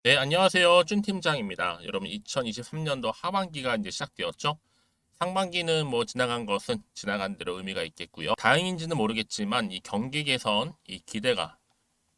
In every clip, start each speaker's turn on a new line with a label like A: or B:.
A: 네, 안녕하세요. 준 팀장입니다. 여러분, 2023년도 하반기가 이제 시작되었죠? 상반기는 뭐 지나간 것은 지나간 대로 의미가 있겠고요. 다행인지는 모르겠지만 이 경기 개선, 이 기대가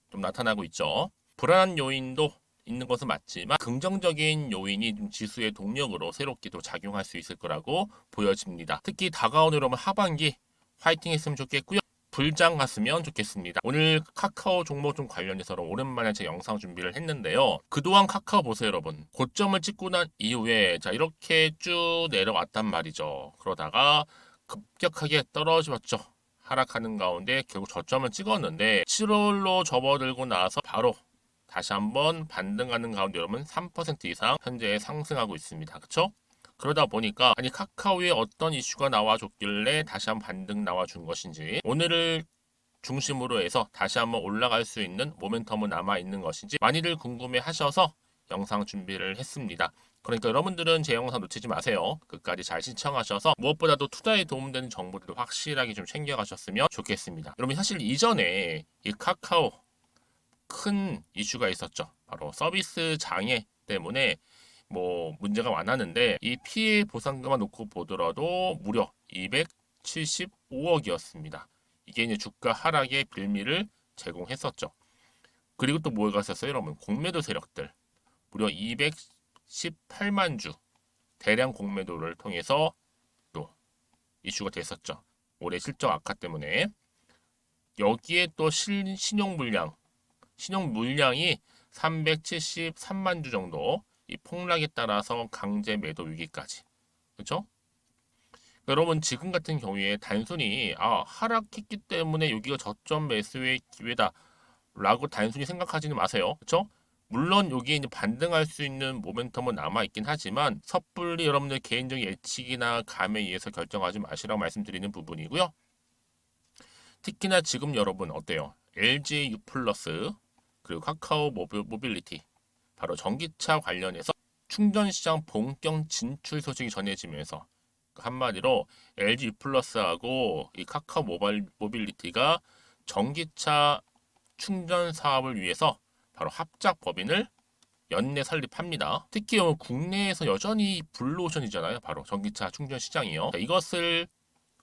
A: 좀 나타나고 있죠. 불안한 요인도 있는 것은 맞지만 긍정적인 요인이 좀 지수의 동력으로 새롭게 또 작용할 수 있을 거라고 보여집니다. 특히 다가오는 여러분 하반기 화이팅 했으면 좋겠고요. 불장 갔으면 좋겠습니다. 오늘 카카오 종목 좀 관련해서 오랜만에 제 영상 준비를 했는데요. 그동안 카카오 보세요, 여러분. 고점을 찍고 난 이후에 자 이렇게 쭉 내려왔단 말이죠. 그러다가 급격하게 떨어졌죠. 하락하는 가운데 결국 저점을 찍었는데 7월로 접어들고 나서 바로 다시 한번 반등하는 가운데 여러분 3% 이상 현재 상승하고 있습니다. 그쵸? 그러다 보니까 아니 카카오에 어떤 이슈가 나와줬길래 다시 한번 반등 나와준 것인지 오늘을 중심으로 해서 다시 한번 올라갈 수 있는 모멘텀은 남아 있는 것인지 많이들 궁금해 하셔서 영상 준비를 했습니다. 그러니까 여러분들은 제 영상 놓치지 마세요. 끝까지 잘 시청하셔서 무엇보다도 투자에 도움되는 정보들을 확실하게 좀 챙겨가셨으면 좋겠습니다. 여러분 사실 이전에 이 카카오 큰 이슈가 있었죠. 바로 서비스 장애 때문에 뭐 문제가 많았는데 이 피해 보상금만 놓고 보더라도 무려 275억이었습니다. 이게 이제 주가 하락의 빌미를 제공했었죠. 그리고 또 뭐가 있었어요, 여러분? 공매도 세력들 무려 218만 주 대량 공매도를 통해서 또 이슈가 됐었죠. 올해 실적 악화 때문에 여기에 또 신용 물량이 373만 주 정도 이 폭락에 따라서 강제 매도 위기까지. 그렇죠? 여러분 지금 같은 경우에 단순히 하락했기 때문에 여기가 저점 매수의 기회다라고 단순히 생각하지는 마세요. 그렇죠? 물론 여기에 이제 반등할 수 있는 모멘텀은 남아 있긴 하지만 섣불리 여러분들 개인적인 예측이나 감에 의해서 결정하지 마시라고 말씀드리는 부분이고요. 특히나 지금 여러분 어때요? LG U 플러스 그리고 카카오 모빌리티 바로 전기차 관련해서 충전 시장 본격 진출 소식이 전해지면서 한마디로 LG U 플러스하고 이 카카오 모빌리티가 전기차 충전 사업을 위해서 바로 합작 법인을 연내 설립합니다. 특히 국내에서 여전히 블루오션이잖아요. 바로 전기차 충전 시장이요. 자, 이것을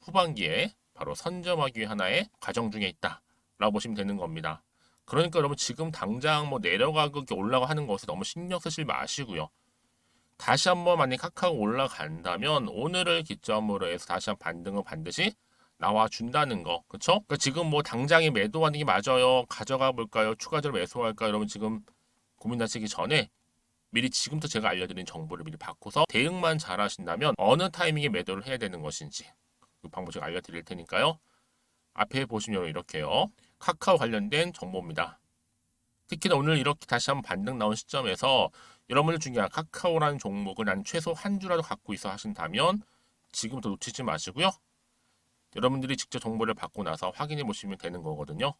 A: 후반기에 바로 선점하기 위한 하나의 과정 중에 있다라고 보시면 되는 겁니다. 그러니까 여러분 지금 당장 뭐 내려가고 올라가 하는 것에 너무 신경 쓰실 마시고요. 다시 한번 만약 카카오 올라간다면 오늘을 기점으로 해서 다시 한 반등은 반드시 나와준다는 거, 그쵸? 그러니까 지금 뭐 당장에 매도하는 게 맞아요? 가져가 볼까요? 추가적으로 매수할까요? 여러분 지금 고민하시기 전에 미리 지금부터 제가 알려드린 정보를 미리 받고서 대응만 잘 하신다면 어느 타이밍에 매도를 해야 되는 것인지 그 방법 제가 알려드릴 테니까요. 앞에 보시면 이렇게요. 카카오 관련된 정보입니다. 특히나 오늘 이렇게 다시 한번 반등 나온 시점에서 여러분들 중에 카카오라는 종목을 난 최소 한 주라도 갖고 있어 하신다면 지금부터 놓치지 마시고요. 여러분들이 직접 정보를 받고 나서 확인해 보시면 되는 거거든요.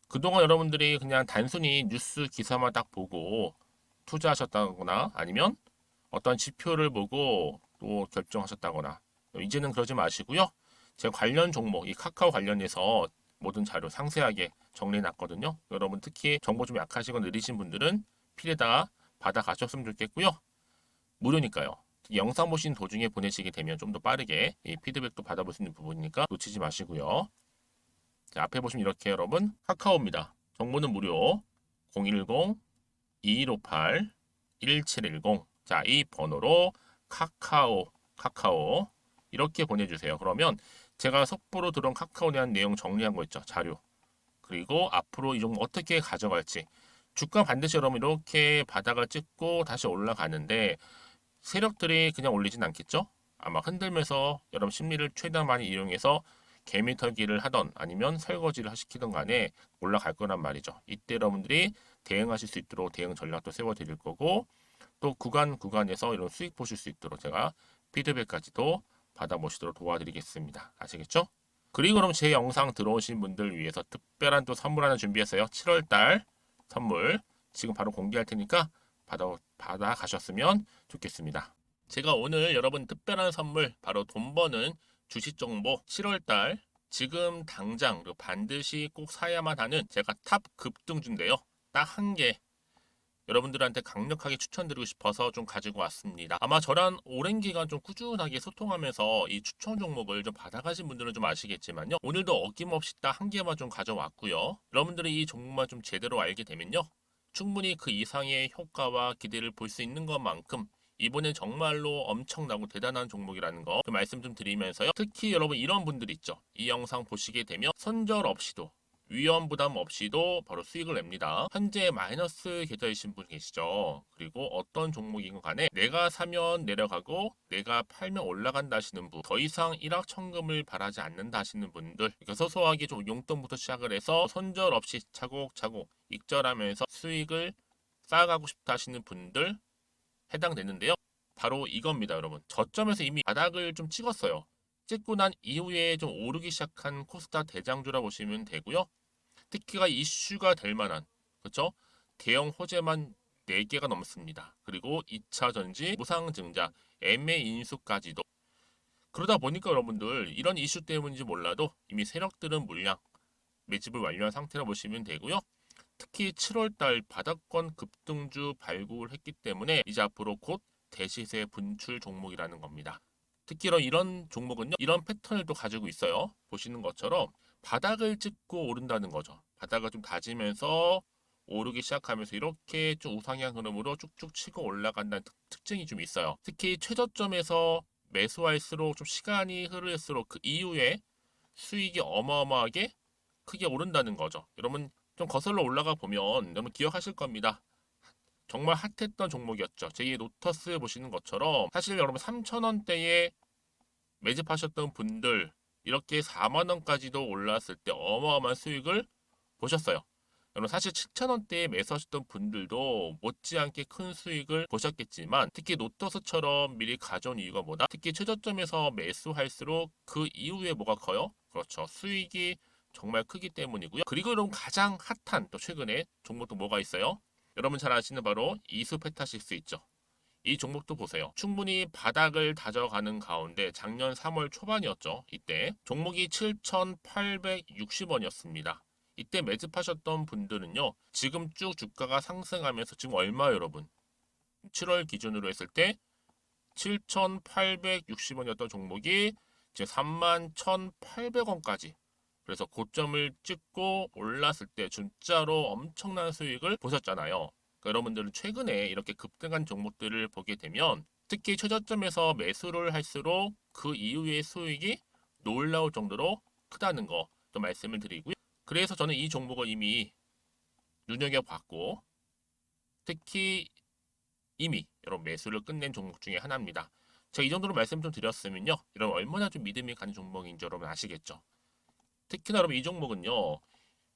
A: 그동안 여러분들이 그냥 단순히 뉴스 기사만 딱 보고 투자하셨다거나 아니면 어떤 지표를 보고 또 결정하셨다거나 이제는 그러지 마시고요. 제 관련 종목, 이 카카오 관련해서 모든 자료 상세하게 정리해 놨거든요. 여러분 특히 정보 좀 약하시고 느리신 분들은 필에다 받아 가셨으면 좋겠고요. 무료니까요. 영상 보신 도중에 보내시게 되면 좀 더 빠르게 이 피드백도 받아볼 수 있는 부분이니까 놓치지 마시고요. 자, 앞에 보시면 이렇게 여러분 카카오입니다. 정보는 무료 010-2158-1710 자, 이 번호로 카카오 이렇게 보내주세요. 그러면 제가 속보로 들어온 카카오에 대한 내용 정리한 거 있죠. 자료. 그리고 앞으로 이 종목 어떻게 가져갈지. 주가 반드시 여러분 이렇게 바닥을 찍고 다시 올라가는데 세력들이 그냥 올리진 않겠죠? 아마 흔들면서 여러분 심리를 최대한 많이 이용해서 개미털기를 하던 아니면 설거지를 시키던 간에 올라갈 거란 말이죠. 이때 여러분들이 대응하실 수 있도록 대응 전략도 세워드릴 거고 또 구간에서 이런 수익 보실 수 있도록 제가 피드백까지도 받아보시도록 도와드리겠습니다. 아시겠죠? 그리고 그럼 제 영상 들어오신 분들 위해서 특별한 또 선물 하나 준비했어요. 7월달 선물 지금 바로 공개할 테니까 받아 가셨으면 좋겠습니다. 제가 오늘 여러분 특별한 선물 바로 돈 버는 주식 정보 7월달 지금 당장 그리고 반드시 꼭 사야만 하는 제가 탑 급등주인데요. 딱 한 개 여러분들한테 강력하게 추천드리고 싶어서 좀 가지고 왔습니다. 아마 저랑 오랜 기간 좀 꾸준하게 소통하면서 이 추천 종목을 좀 받아가신 분들은 좀 아시겠지만요. 오늘도 어김없이 딱 한 개만 좀 가져왔고요. 여러분들이 이 종목만 좀 제대로 알게 되면요. 충분히 그 이상의 효과와 기대를 볼 수 있는 것만큼 이번엔 정말로 엄청나고 대단한 종목이라는 거 그 말씀 좀 드리면서요. 특히 여러분 이런 분들 있죠. 이 영상 보시게 되면 손절 없이도 위험 부담 없이도 바로 수익을 냅니다. 현재 마이너스 계좌이신 분 계시죠? 그리고 어떤 종목이건 간에 내가 사면 내려가고 내가 팔면 올라간다 하시는 분, 더 이상 일확천금을 바라지 않는다 하시는 분들, 그러니까 소소하게 좀 용돈부터 시작을 해서 손절 없이 차곡차곡 익절하면서 수익을 쌓아가고 싶다 하시는 분들 해당되는데요. 바로 이겁니다, 여러분. 저점에서 이미 바닥을 좀 찍었어요. 찍고 난 이후에 좀 오르기 시작한 코스닥 대장주라 보시면 되고요. 특히가 이슈가 될 만한, 그렇죠? 대형 호재만 4개가 넘습니다. 그리고 2차 전지, 무상증자, MA 인수까지도. 그러다 보니까 여러분들 이런 이슈 때문인지 몰라도 이미 세력들은 물량 매집을 완료한 상태라 보시면 되고요. 특히 7월달 바닥권 급등주 발굴했기 때문에 이제 앞으로 곧 대시세 분출 종목이라는 겁니다. 특히 이런 종목은요, 이런 패턴을 또 가지고 있어요. 보시는 것처럼 바닥을 찍고 오른다는 거죠. 바닥을 좀 다지면서 오르기 시작하면서 이렇게 좀 우상향 흐름으로 쭉쭉 치고 올라간다는 특징이 좀 있어요. 특히 최저점에서 매수할수록 좀 시간이 흐를수록 그 이후에 수익이 어마어마하게 크게 오른다는 거죠. 여러분 좀 거슬러 올라가 보면 여러분 기억하실 겁니다. 정말 핫했던 종목이었죠. 제2의 노터스 보시는 것처럼 사실 여러분 3,000원대에 매집하셨던 분들 이렇게 4만 원까지도 올랐을 때 어마어마한 수익을 보셨어요. 여러분 사실 7,000원대에 매수하셨던 분들도 못지않게 큰 수익을 보셨겠지만 특히 노터스처럼 미리 가져온 이유가 뭐다? 특히 최저점에서 매수할수록 그 이후에 뭐가 커요? 그렇죠. 수익이 정말 크기 때문이고요. 그리고 여러분 가장 핫한 또 최근에 종목도 뭐가 있어요? 여러분 잘 아시는 바로 이수페타시스 있죠. 이 종목도 보세요. 충분히 바닥을 다져가는 가운데 작년 3월 초반이었죠. 이때 종목이 7,860원이었습니다. 이때 매집하셨던 분들은요. 지금 쭉 주가가 상승하면서 지금 얼마 여러분? 7월 기준으로 했을 때 7,860원이었던 종목이 이제 31,800원까지 그래서 고점을 찍고 올랐을 때 진짜로 엄청난 수익을 보셨잖아요. 그러니까 여러분들은 최근에 이렇게 급등한 종목들을 보게 되면 특히 최저점에서 매수를 할수록 그 이후의 수익이 놀라울 정도로 크다는 거 좀 말씀을 드리고요. 그래서 저는 이 종목을 이미 눈여겨봤고 특히 이미 여러분 매수를 끝낸 종목 중에 하나입니다. 제가 이 정도로 말씀 좀 드렸으면요. 여러분 얼마나 좀 믿음이 가는 종목인지 여러분 아시겠죠? 특히나 여러분 이 종목은요.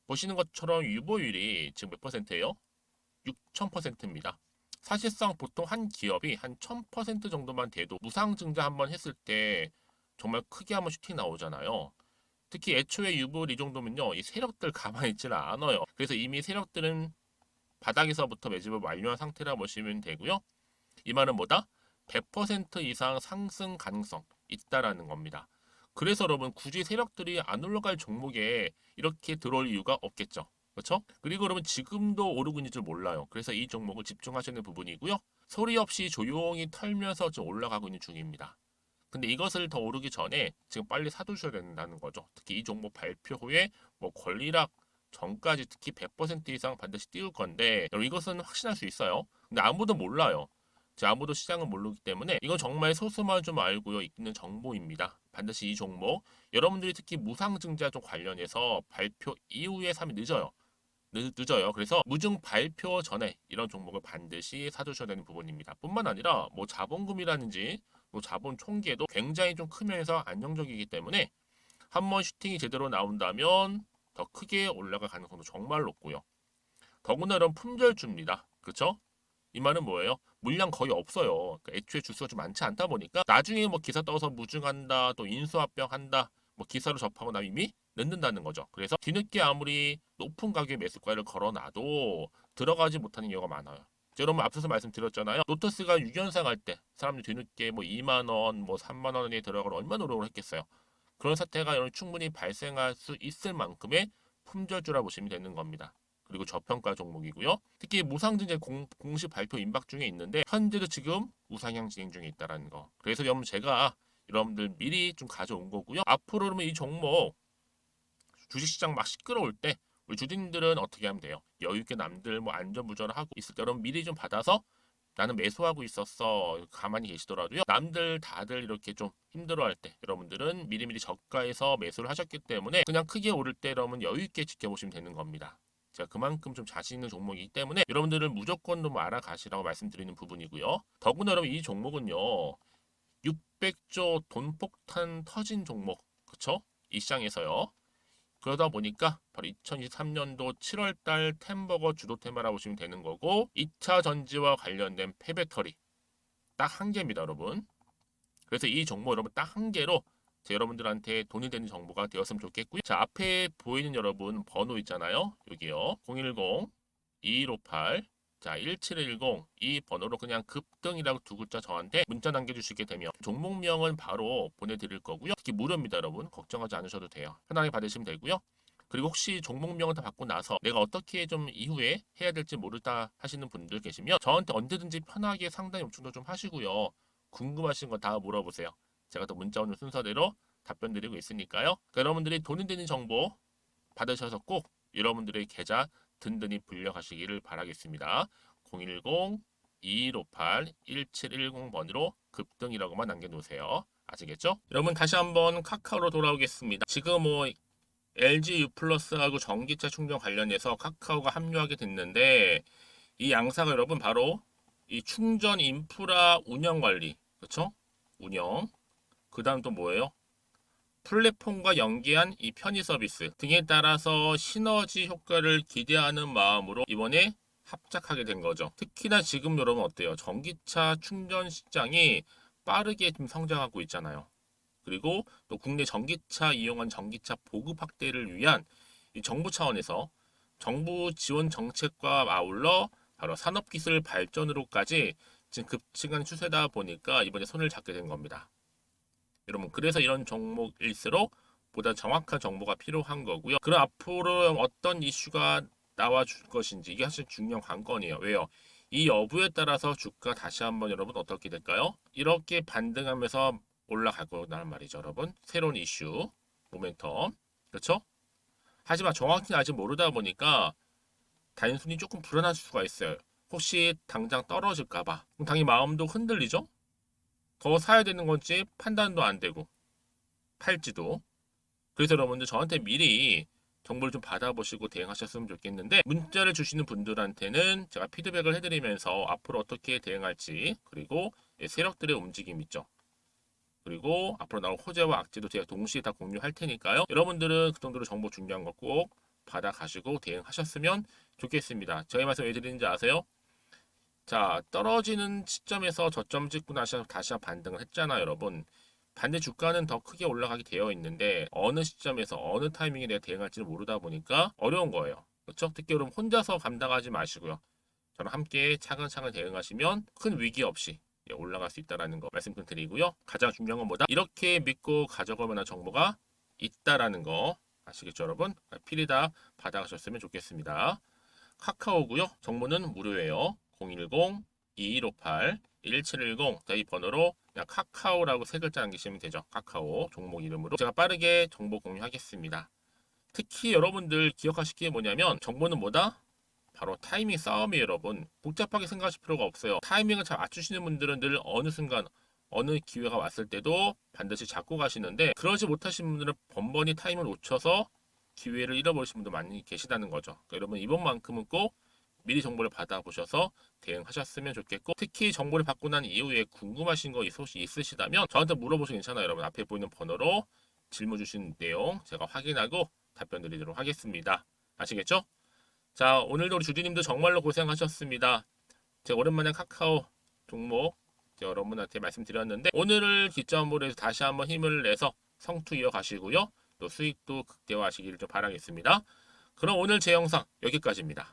A: 보시는 것처럼 유보율이 지금 몇 퍼센트예요? 6,000%입니다. 사실상 보통 한 기업이 한 1,000% 정도만 돼도 무상증자 한번 했을 때 정말 크게 한번 슈팅 나오잖아요. 특히 애초에 유보율 이 정도면요. 이 세력들 가만히 있지는 않아요. 그래서 이미 세력들은 바닥에서부터 매집을 완료한 상태라 보시면 되고요. 이 말은 뭐다? 100% 이상 상승 가능성 있다라는 겁니다. 그래서 여러분 굳이 세력들이 안 올라갈 종목에 이렇게 들어올 이유가 없겠죠. 그렇죠? 그리고 여러분 지금도 오르고 있는 줄 몰라요. 그래서 이 종목을 집중하시는 부분이고요. 소리 없이 조용히 털면서 지금 올라가고 있는 중입니다. 근데 이것을 더 오르기 전에 지금 빨리 사두셔야 된다는 거죠. 특히 이 종목 발표 후에 뭐 권리락 전까지 특히 100% 이상 반드시 띄울 건데 여러분 이것은 확신할 수 있어요. 근데 아무도 몰라요. 아무도 시장을 모르기 때문에 이건 정말 소수만 좀 알고 있는 정보입니다. 반드시 이 종목 여러분들이 특히 무상증자 쪽 관련해서 발표 이후에 사면 늦어요. 늦어요. 그래서 무증 발표 전에 이런 종목을 반드시 사두셔야 되는 부분입니다. 뿐만 아니라 뭐 자본금이라든지 뭐 자본 총계도 굉장히 좀 크면서 안정적이기 때문에 한번 슈팅이 제대로 나온다면 더 크게 올라갈 가능성도 정말 높고요. 더구나 이런 품절주입니다. 그렇죠? 이 말은 뭐예요? 물량 거의 없어요. 그러니까 애초에 주수가 좀 많지 않다 보니까 나중에 뭐 기사 떠서 무증한다, 또 인수합병한다, 뭐 기사로 접하고 나면 이미 늦는다는 거죠. 그래서 뒤늦게 아무리 높은 가격의 매수가를 걸어놔도 들어가지 못하는 경우가 많아요. 여러분 앞서서 말씀드렸잖아요. 노터스가 6연상 할 때 사람들이 뒤늦게 뭐 2만 원, 뭐 3만 원에 들어가러 얼마나 노력을 했겠어요. 그런 사태가 여러분 충분히 발생할 수 있을 만큼의 품절주라 보시면 되는 겁니다. 그리고 저평가 종목이고요. 특히 무상증자 공식 발표 임박 중에 있는데 현재도 지금 우상향 진행 중에 있다는 거. 그래서 여러분 제가 여러분들 미리 좀 가져온 거고요. 앞으로 그러면 이 종목 주식시장 막 시끄러울 때 우리 주주님들은 어떻게 하면 돼요? 여유 있게 남들 뭐 안전부전을 하고 있을 때 여러분 미리 좀 받아서 나는 매수하고 있었어. 가만히 계시더라도요. 남들 다들 이렇게 좀 힘들어할 때 여러분들은 미리미리 저가에서 매수를 하셨기 때문에 그냥 크게 오를 때 여러분 여유 있게 지켜보시면 되는 겁니다. 제가 그만큼 좀 자신 있는 종목이기 때문에 여러분들은 무조건 좀 알아가시라고 말씀드리는 부분이고요. 더구나 여러분 이 종목은요. 600조 돈폭탄 터진 종목. 그쵸? 이 시장에서요. 그러다 보니까 바로 2023년도 7월달 템버거 주도 테마라고 보시면 되는 거고 2차 전지와 관련된 폐배터리 딱 한 개입니다, 여러분. 그래서 이 정보 여러분 딱 한 개로 여러분들한테 돈이 되는 정보가 되었으면 좋겠고요. 자, 앞에 보이는 여러분 번호 있잖아요. 여기요. 010-2158 자, 1710 이 번호로 그냥 급등이라고 두 글자 저한테 문자 남겨주시게 되면 종목명은 바로 보내드릴 거고요. 특히 무료입니다, 여러분. 걱정하지 않으셔도 돼요. 편하게 받으시면 되고요. 그리고 혹시 종목명을 다 받고 나서 내가 어떻게 좀 이후에 해야 될지 모르다 하시는 분들 계시면 저한테 언제든지 편하게 상담 요청도 좀 하시고요. 궁금하신 거 다 물어보세요. 제가 또 문자 오는 순서대로 답변 드리고 있으니까요. 그러니까 여러분들이 돈이 되는 정보 받으셔서 꼭 여러분들의 계좌 든든히 불려가시기를 바라겠습니다. 010-2158-1710번으로 급등이라고만 남겨놓으세요. 아시겠죠? 여러분 다시 한번 카카오로 돌아오겠습니다. 지금 뭐 LG U 플러스하고 전기차 충전 관련해서 카카오가 합류하게 됐는데 이 양사가 여러분 바로 이 충전 인프라 운영 관리, 그렇죠? 운영. 그다음 또 뭐예요? 플랫폼과 연계한 이 편의 서비스 등에 따라서 시너지 효과를 기대하는 마음으로 이번에 합작하게 된 거죠. 특히나 지금 여러분 어때요? 전기차 충전 시장이 빠르게 좀 성장하고 있잖아요. 그리고 또 국내 전기차 이용한 전기차 보급 확대를 위한 이 정부 차원에서 정부 지원 정책과 아울러 바로 산업기술 발전으로까지 지금 급증한 추세다 보니까 이번에 손을 잡게 된 겁니다. 여러분 그래서 이런 종목일수록 보다 정확한 정보가 필요한 거고요. 그럼 앞으로 어떤 이슈가 나와 줄 것인지 이게 사실 중요한 관건이에요. 왜요? 이 여부에 따라서 주가 다시 한번 여러분 어떻게 될까요? 이렇게 반등하면서 올라갈 거란 말이죠, 여러분. 새로운 이슈, 모멘텀. 그렇죠? 하지만 정확히 아직 모르다 보니까 단순히 조금 불안할 수가 있어요. 혹시 당장 떨어질까 봐. 그럼 당연히 마음도 흔들리죠? 더 사야 되는 건지 판단도 안 되고 팔지도. 그래서 여러분들 저한테 미리 정보를 좀 받아보시고 대응하셨으면 좋겠는데 문자를 주시는 분들한테는 제가 피드백을 해드리면서 앞으로 어떻게 대응할지 그리고 세력들의 움직임 있죠. 그리고 앞으로 나올 호재와 악재도 제가 동시에 다 공유할 테니까요. 여러분들은 그 정도로 정보 중요한 거 꼭 받아가시고 대응하셨으면 좋겠습니다. 저희 말씀 왜 드리는지 아세요? 자, 떨어지는 시점에서 저점 찍고 다시 반등을 했잖아요, 여러분. 반대 주가는 더 크게 올라가게 되어 있는데 어느 시점에서 어느 타이밍에 내가 대응할지를 모르다 보니까 어려운 거예요. 그렇죠? 특히 여러분 혼자서 감당하지 마시고요. 저랑 함께 차근차근 대응하시면 큰 위기 없이 올라갈 수 있다는 거 말씀 드리고요. 가장 중요한 건 뭐다? 이렇게 믿고 가져갈 만한 정보가 있다라는 거 아시겠죠, 여러분? 필히 다 받아가셨으면 좋겠습니다. 카카오고요. 정보는 무료예요. 010-2158-1710 이 번호로 그냥 카카오라고 세 글자 남기시면 되죠. 카카오 종목 이름으로 제가 빠르게 정보 공유하겠습니다. 특히 여러분들 기억하실 게 뭐냐면 정보는 뭐다? 바로 타이밍 싸움이에요, 여러분. 복잡하게 생각하실 필요가 없어요. 타이밍을 잘 맞추시는 분들은 늘 어느 순간 어느 기회가 왔을 때도 반드시 잡고 가시는데 그러지 못하신 분들은 번번이 타이밍을 놓쳐서 기회를 잃어버리신 분도 많이 계시다는 거죠. 그러니까 여러분 이번만큼은 꼭 미리 정보를 받아보셔서 대응하셨으면 좋겠고 특히 정보를 받고 난 이후에 궁금하신 거 혹시 있으시다면 저한테 물어보셔도 괜찮아요. 여러분 앞에 보이는 번호로 질문 주신 내용 제가 확인하고 답변 드리도록 하겠습니다. 아시겠죠? 자, 오늘도 우리 주주님들 정말로 고생하셨습니다. 제가 오랜만에 카카오 종목 여러분한테 말씀드렸는데 오늘을 기점으로 해서 다시 한번 힘을 내서 성투 이어가시고요. 또 수익도 극대화하시기를 좀 바라겠습니다. 그럼 오늘 제 영상 여기까지입니다.